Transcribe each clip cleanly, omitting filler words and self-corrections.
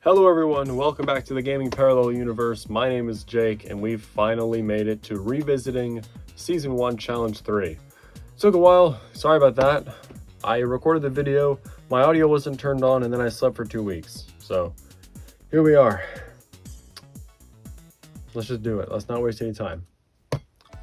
Hello everyone, welcome back to the Gaming Parallel Universe. My name is Jake, and we've finally made it to revisiting Season 1 Challenge 3. Took a while, sorry about that. I recorded the video, my audio wasn't turned on, and then I slept for 2 weeks. So, here we are. Let's just do it, let's not waste any time.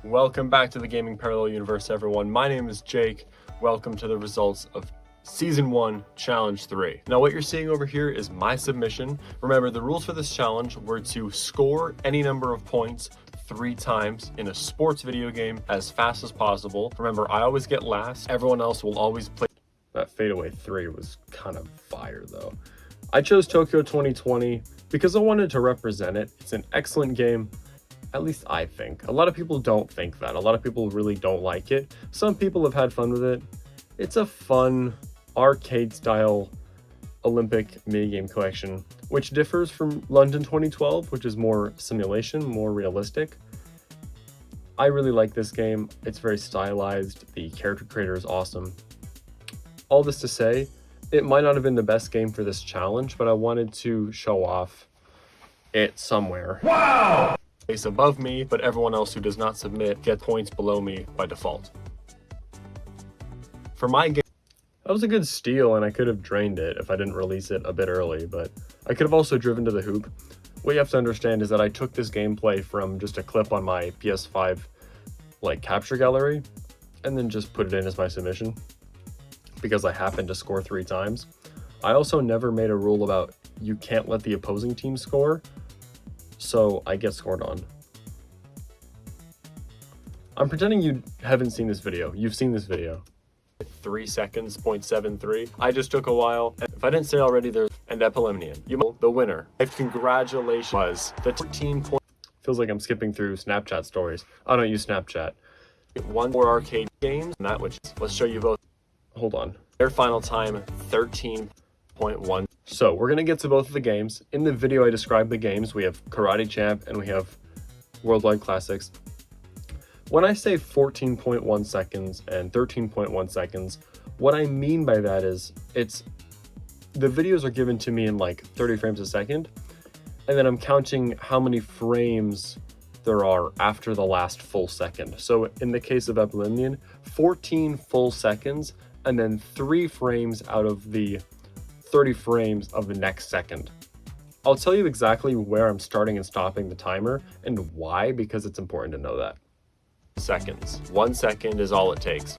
Welcome back to the Gaming Parallel Universe, everyone. My name is Jake. Welcome to the results of Season 1, Challenge 3. Now what you're seeing over here is my submission. Remember, the rules for this challenge were to score any number of points 3 times in a sports video game as fast as possible. Remember, I always get last. Everyone else will always play. That fadeaway 3 was kind of fire though. I chose Tokyo 2020 because I wanted to represent it. It's an excellent game. At least I think. A lot of people don't think that. A lot of people really don't like it. Some people have had fun with it. It's a fun arcade-style Olympic minigame collection, which differs from London 2012, which is more simulation, more realistic. I really like this game. It's very stylized. The character creator is awesome. All this to say, it might not have been the best game for this challenge, but I wanted to show off it somewhere. Wow! Place above me, but everyone else who does not submit gets points below me by default. For my game, that was a good steal, and I could have drained it if I didn't release it a bit early, but I could have also driven to the hoop. What you have to understand is that I took this gameplay from just a clip on my PS5 capture gallery, and then just put it in as my submission, because I happened to score 3 times. I also never made a rule about you can't let the opposing team score, so I get scored on. I'm pretending you haven't seen this video. You've seen this video. 3 seconds, 0.73. I just took a while. If I didn't say already, there's and Epilemnian. The winner. Congratulations was the 14 point. Feels like I'm skipping through Snapchat stories. I don't use Snapchat. 1 more arcade games, and that which let's show you both. Hold on. Their final time 13.1. So we're gonna get to both of the games. In the video I described the games. We have Karate Champ and we have Worldwide Classics. When I say 14.1 seconds and 13.1 seconds, what I mean by that is the videos are given to me in 30 frames a second, and then I'm counting how many frames there are after the last full second. So in the case of Epilemnian, 14 full seconds, and then 3 frames out of the 30 frames of the next second. I'll tell you exactly where I'm starting and stopping the timer and why, because it's important to know that. Seconds. 1 second is all it takes.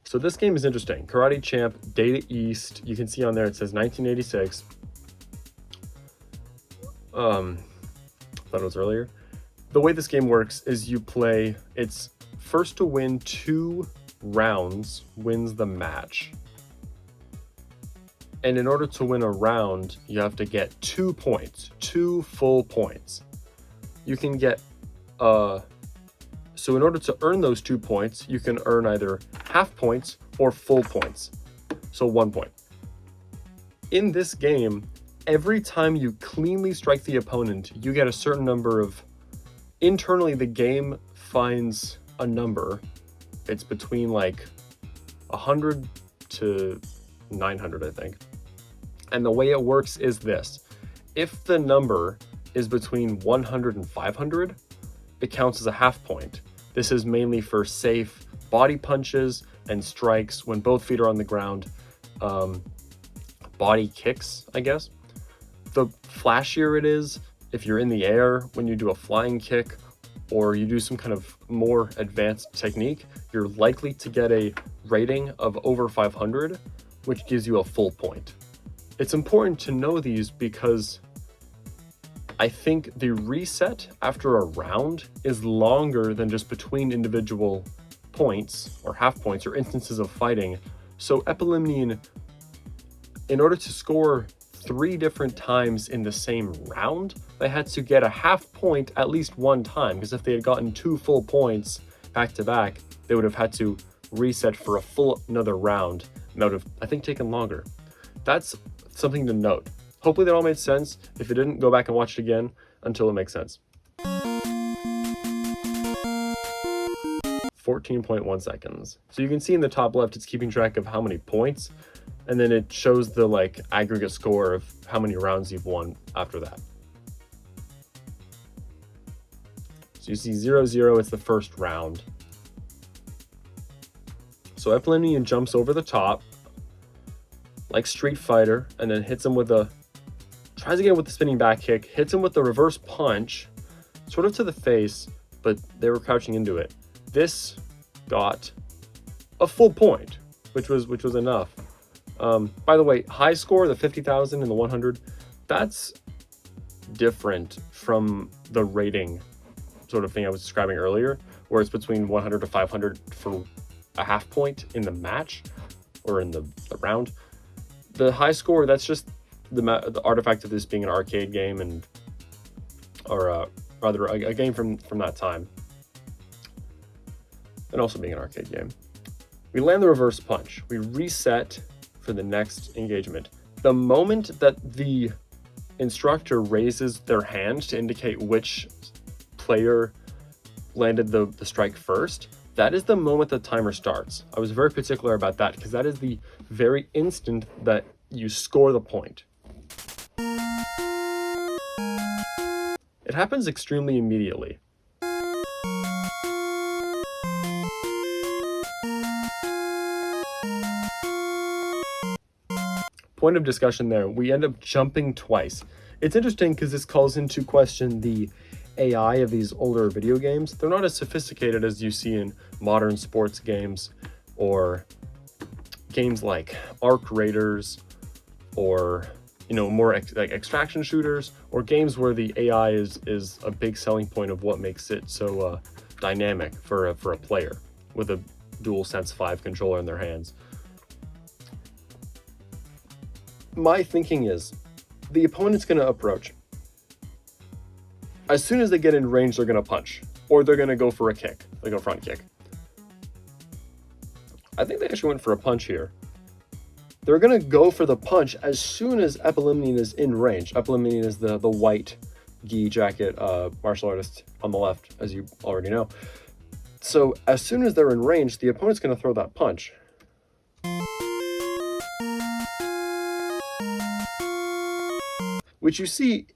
So this game is interesting. Karate Champ, Data East. You can see on there it says 1986. Thought it was earlier. The way this game works is you play. It's first to win 2 rounds wins the match. And in order to win a round, you have to get 2 points, 2 full points. You can get so in order to earn those 2 points, you can earn either half points or full points. So 1 point. In this game, every time you cleanly strike the opponent, you get a certain number of... Internally, the game finds a number. It's between 100 to 900, I think. And the way it works is this. If the number is between 100 and 500, it counts as a half point. This is mainly for safe body punches and strikes when both feet are on the ground. Body kicks, I guess. The flashier it is, if you're in the air, when you do a flying kick, or you do some kind of more advanced technique, you're likely to get a rating of over 500, which gives you a full point. It's important to know these because I think the reset after a round is longer than just between individual points or half points or instances of fighting. So Epilemnian, in order to score 3 different times in the same round, they had to get a half point at least 1 time, because if they had gotten 2 full points back to back, they would have had to reset for a full another round, and that would have, I think, taken longer. That's something to note. Hopefully that all made sense. If it didn't, go back and watch it again until it makes sense. 14.1 seconds. So you can see in the top left, it's keeping track of how many points. and then it shows the like aggregate score of how many rounds you've won after that. So you see 0-0, it's the first round. So Epilemion jumps over the top, like Street Fighter, and then hits him with tries again with the spinning back kick, hits him with the reverse punch, sort of to the face, but they were crouching into it. This got a full point, which was enough. By the way, high score, the 50,000 and the 100, that's different from the rating sort of thing I was describing earlier, where it's between 100 to 500 for a half point in the match or in the round. The high score, that's just the artifact of this being an arcade game or rather a game from that time, and also being an arcade game. We land the reverse punch. We reset for the next engagement. The moment that the instructor raises their hand to indicate which player landed the strike first, that is the moment the timer starts. I was very particular about that because that is the very instant that you score the point. It happens extremely immediately. Point of discussion there, we end up jumping twice. It's interesting because this calls into question the AI of these older video games. They're not as sophisticated as you see in modern sports games or games like Arc Raiders or more like extraction shooters, or games where the AI is a big selling point of what makes it so dynamic for a player with a DualSense 5 controller in their hands. My thinking is the opponent's going to approach. As soon as they get in range, they're going to punch, or they're going to go for a kick, like a front kick. I think they actually went for a punch here. They're going to go for the punch as soon as Epilemion is in range. Epilemion is the white gi jacket martial artist on the left, as you already know. So as soon as they're in range, the opponent's going to throw that punch. Which you see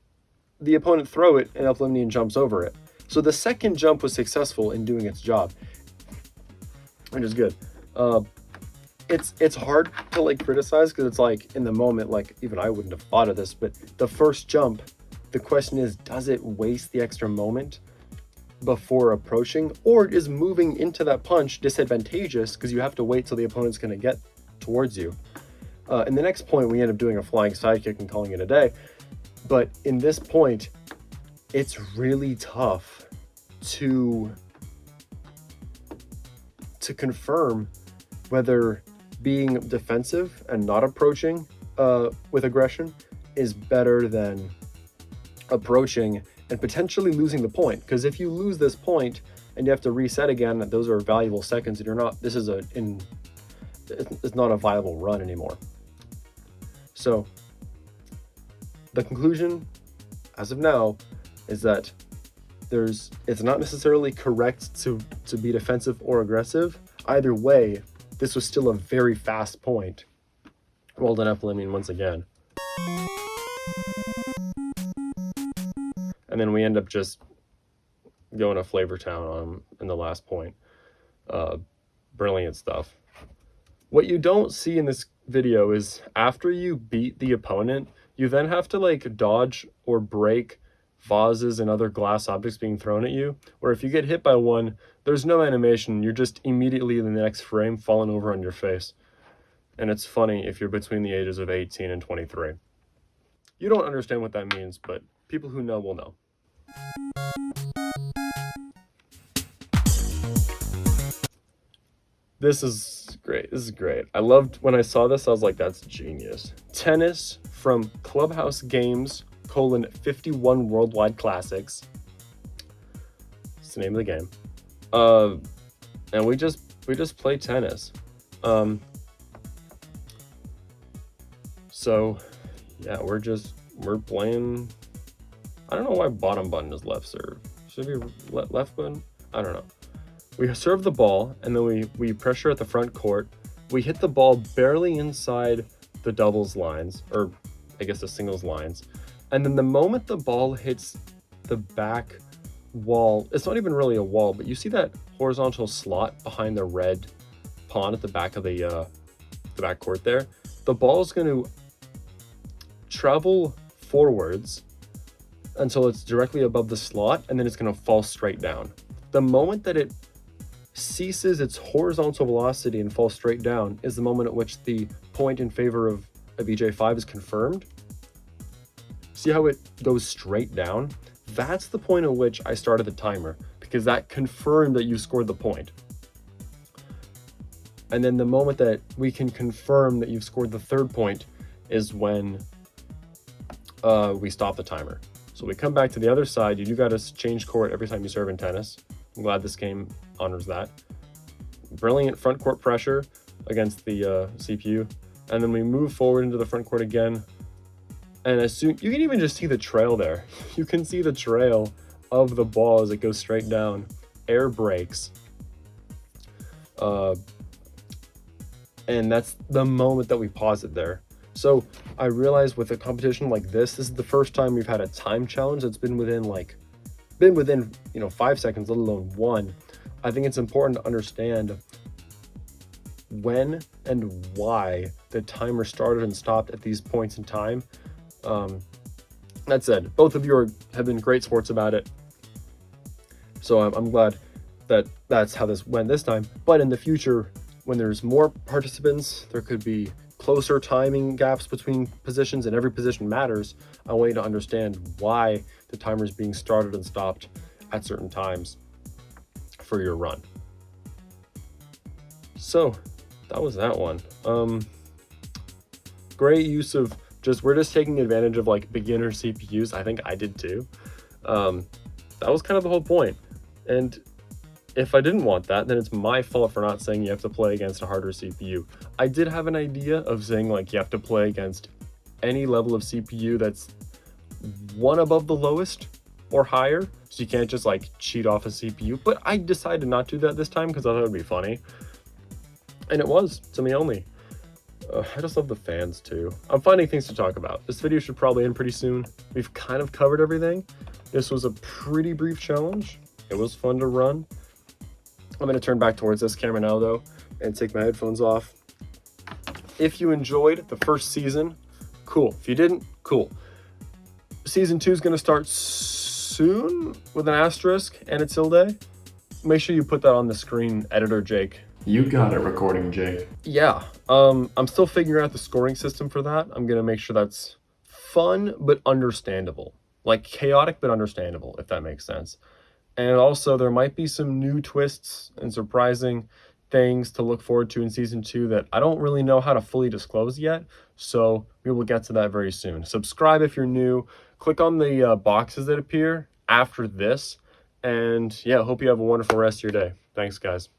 the opponent throw it and Epilemion jumps over it. So the second jump was successful in doing its job, which is good. It's hard to like criticize because it's like in the moment, like even I wouldn't have thought of this, but the first jump, the question is, does it waste the extra moment before approaching, or is moving into that punch disadvantageous because you have to wait till the opponent's going to get towards you? In the next point, we end up doing a flying sidekick and calling it a day. But in this point, it's really tough to confirm whether being defensive and not approaching with aggression is better than approaching and potentially losing the point. Because if you lose this point and you have to reset again, those are valuable seconds, and it's not a viable run anymore. So the conclusion, as of now, is that it's not necessarily correct to be defensive or aggressive. Either way, this was still a very fast point. Well done, Epilemion, once again. And then we end up just going to Flavor Town in the last point. Brilliant stuff. What you don't see in this video is after you beat the opponent, you then have to like dodge or break vases and other glass objects being thrown at you, or if you get hit by one, there's no animation, you're just immediately in the next frame falling over on your face. And it's funny if you're between the ages of 18 and 23. You don't understand what that means, but people who know will know. This is great. This is great. I loved when I saw this, I was like, that's genius. Tennis from Clubhouse Games, 51 Worldwide Classics. It's the name of the game. And we just play tennis. So yeah, we're playing. I don't know why bottom button is left serve. Should it be left button? I don't know. We serve the ball, and then we pressure at the front court. We hit the ball barely inside the doubles lines, or I guess the singles lines. And then the moment the ball hits the back wall, it's not even really a wall, but you see that horizontal slot behind the red pawn at the back of the back court there? The ball is going to travel forwards until it's directly above the slot, and then it's going to fall straight down. The moment that it ceases its horizontal velocity and falls straight down is the moment at which the point in favor of EJ5 is confirmed. See how it goes straight down? That's the point at which I started the timer, because that confirmed that you scored the point. And then the moment that we can confirm that you've scored the third point is when we stop the timer. So we come back to the other side. You do got to change court every time you serve in tennis. I'm glad this game honors that. Brilliant front court pressure against the CPU. And then we move forward into the front court again. And as soon, you can even just see the trail there. You can see the trail of the ball as it goes straight down. Air breaks. And that's the moment that we pause it there. So I realized with a competition like this is the first time we've had a time challenge that's been within 5 seconds, let alone 1. I think it's important to understand when and why the timer started and stopped at these points in time. That said, both of you have been great sports about it, so I'm glad that that's how this went this time. But in the future, when there's more participants, there could be closer timing gaps between positions, and every position matters. I want you to understand why the timer is being started and stopped at certain times for your run. So that was that one. Great use of we're just taking advantage of like beginner CPUs. I think I did too. That was kind of the whole point. And if I didn't want that, then it's my fault for not saying you have to play against a harder CPU. I did have an idea of saying like you have to play against any level of CPU that's one above the lowest or higher, so you can't just like cheat off a CPU. But I decided not to do that this time because I thought it would be funny. And it was, to me only. I just love the fans too. I'm finding things to talk about. This video should probably end pretty soon. We've kind of covered everything. This was a pretty brief challenge. It was fun to run. I'm going to turn back towards this camera now though and take my headphones off. If you enjoyed the first season, cool. If you didn't, cool. Season 2 is going to start soon with an asterisk and a tilde. Make sure you put that on the screen, editor Jake. You got it, recording Jake. Yeah, I'm still figuring out the scoring system for that. I'm going to make sure that's fun but understandable. Like chaotic but understandable, if that makes sense. And also there might be some new twists and surprising things to look forward to in season 2 that I don't really know how to fully disclose yet. So we will get to that very soon. Subscribe if you're new. Click on the boxes that appear after this. And yeah, hope you have a wonderful rest of your day. Thanks, guys.